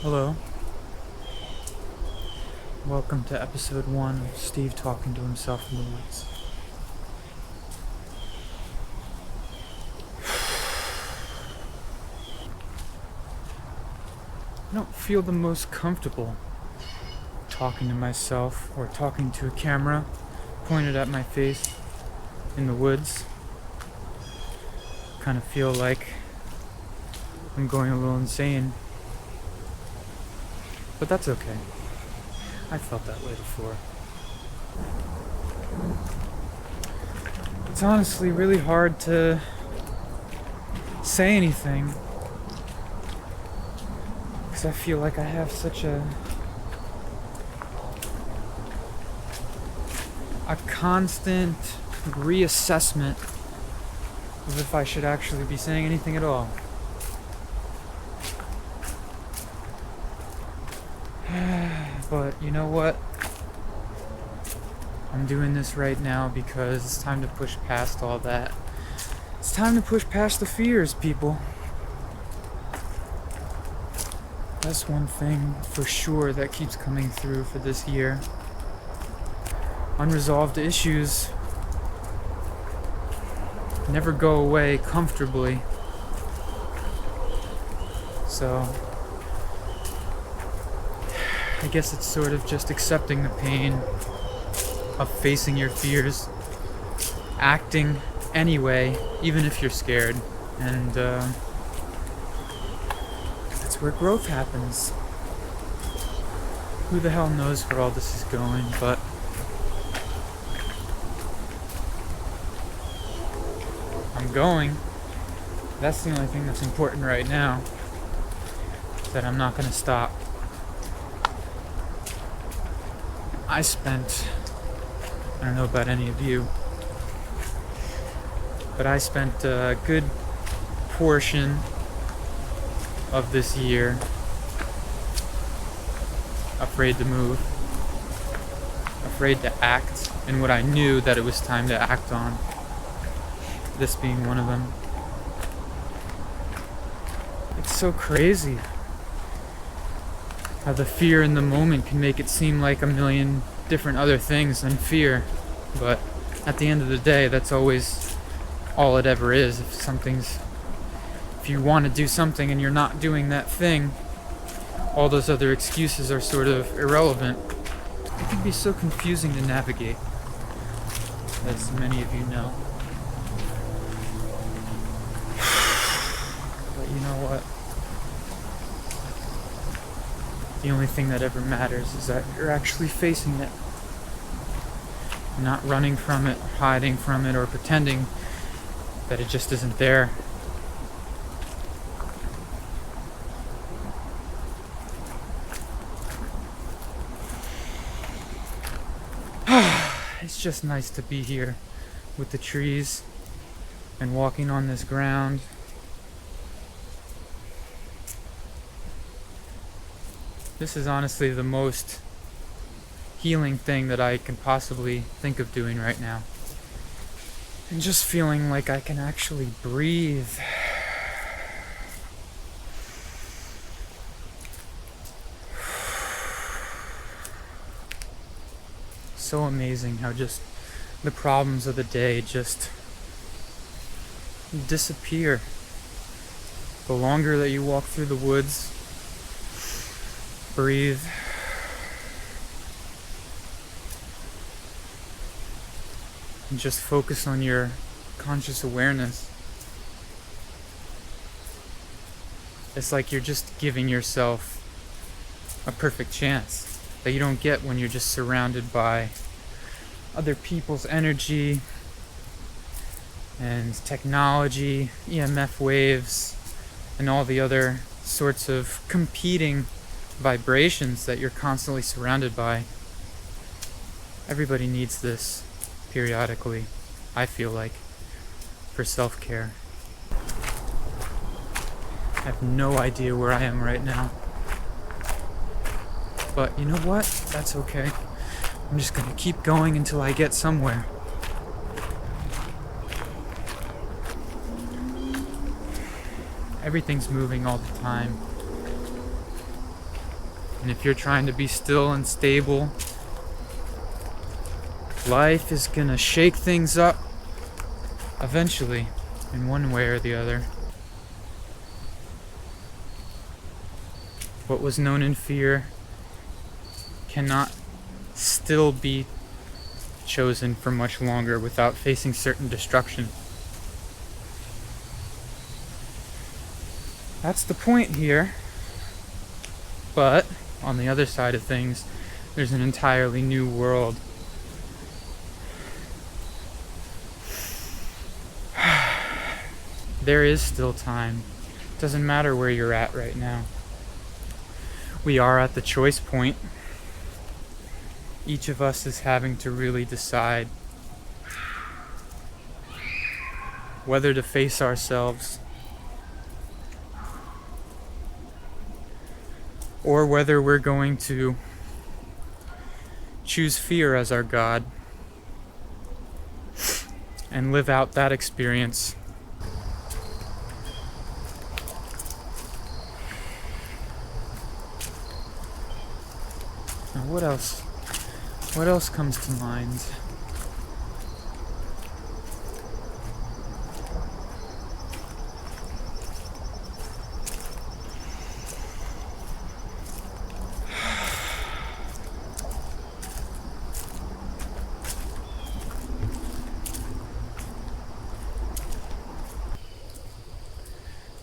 Hello. Welcome to episode 1 of Steve talking to himself in the woods. I don't feel the most comfortable talking to myself or talking to a camera pointed at my face in the woods. Kind of feel like I'm going a little insane. But that's okay. I felt that way before. It's honestly really hard to say anything because I feel like I have such a constant reassessment of if I should actually be saying anything at all. But you know what? I'm doing this right now because it's time to push past all that. It's time to push past the fears, people. That's one thing for sure that keeps coming through for this year. Unresolved issues never go away comfortably. So I guess it's sort of just accepting the pain of facing your fears, acting anyway, even if you're scared, and that's where growth happens. Who the hell knows where all this is going, but I'm going. That's the only thing that's important right now, that I'm not gonna stop. I don't know about any of you, but I spent a good portion of this year afraid to move, afraid to act in what I knew that it was time to act on, this being one of them. It's so crazy how the fear in the moment can make it seem like a million different other things than fear, but at the end of the day, that's always all it ever is. If you want to do something and you're not doing that thing, all those other excuses are sort of irrelevant. It can be so confusing to navigate, as many of you know. But you know what? The only thing that ever matters is that you're actually facing it. Not running from it, hiding from it, or pretending that it just isn't there. It's just nice to be here with the trees and walking on this ground. This is honestly the most healing thing that I can possibly think of doing right now. And just feeling like I can actually breathe. So amazing how just the problems of the day just disappear. The longer that you walk through the woods, breathe, and just focus on your conscious awareness. It's like you're just giving yourself a perfect chance that you don't get when you're just surrounded by other people's energy and technology, EMF waves, and all the other sorts of competing vibrations that you're constantly surrounded by. Everybody needs this periodically, I feel like, for self-care. I have no idea where I am right now. But you know what? That's okay. I'm just gonna keep going until I get somewhere. Everything's moving all the time. And if you're trying to be still and stable, life is gonna shake things up eventually, in one way or the other. What was known in fear cannot still be chosen for much longer without facing certain destruction. That's the point here. But on the other side of things, there's an entirely new world. There is still time. Doesn't matter where you're at right now. We are at the choice point. Each of us is having to really decide whether to face ourselves or whether we're going to choose fear as our God and live out that experience. Now, what else? What else comes to mind?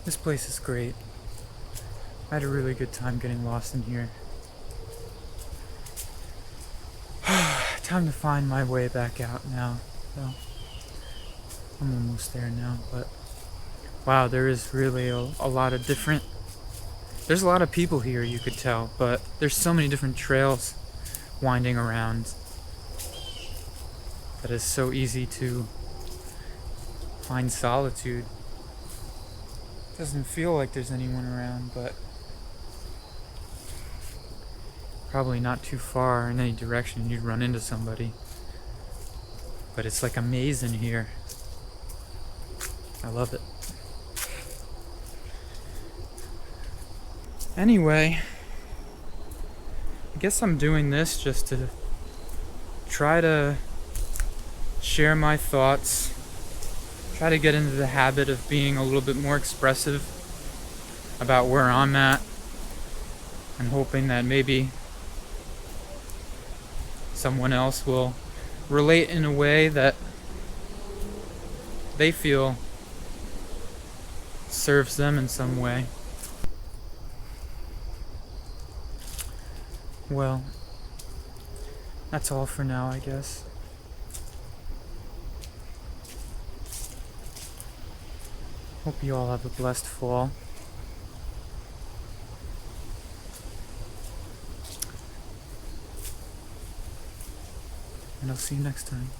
This place is great. I had a really good time getting lost in here. Time to find my way back out now. So, I'm almost there now, but wow, there is really a lot of different... There's a lot of people here, you could tell, but there's so many different trails winding around that it's so easy to find solitude. Doesn't feel like there's anyone around, but probably not too far in any direction you'd run into somebody. But it's like a maze in here. I love it. Anyway, I guess I'm doing this just to try to share my thoughts, try to get into the habit of being a little bit more expressive about where I'm at, and hoping that maybe someone else will relate in a way that they feel serves them in some way. Well, that's all for now, I guess. Hope you all have a blessed fall. And I'll see you next time.